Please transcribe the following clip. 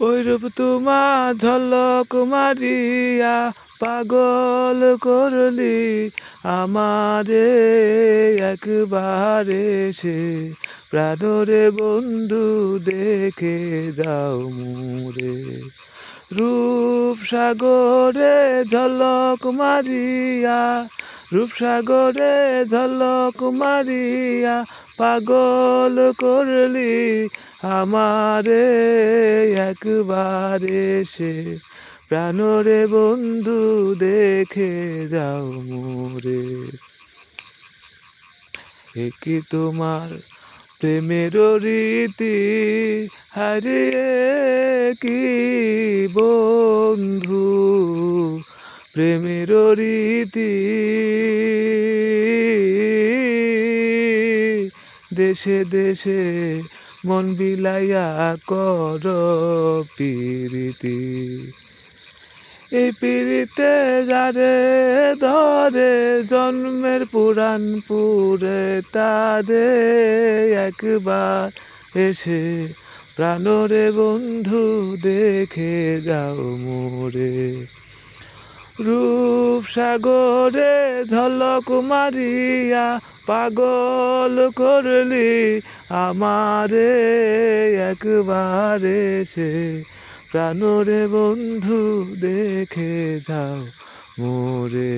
ওই রূপ তোমার ঝলক মারিয়া পাগল করলি আমারে একবার এসে প্রাণরে বন্ধু দেখে যাও মোরে। রূপসাগরে ঝলক মারিয়া, রূপসাগরে ঝলক মারিয়া পাগল করলি আমারে একবার এসে প্রাণরে বন্ধু দেখে যাও মোরে। একি তোমার প্রেমের রীতি হারিয়ে কি বন্ধু, প্রেমের রীতি দেশে দেশে মন বিলাইয়া কর প্রীতি। এই প্রীতিতে যারে ধরে জন্মের পুরাণ পুরে তারে একবার এসে প্রাণরে বন্ধু দেখে যাও মোরে। রূপসাগরে ঝলক মারিয়া পাগল করলি আমারে একবার এসে প্রাণরে বন্ধু দেখে যাও মোরে।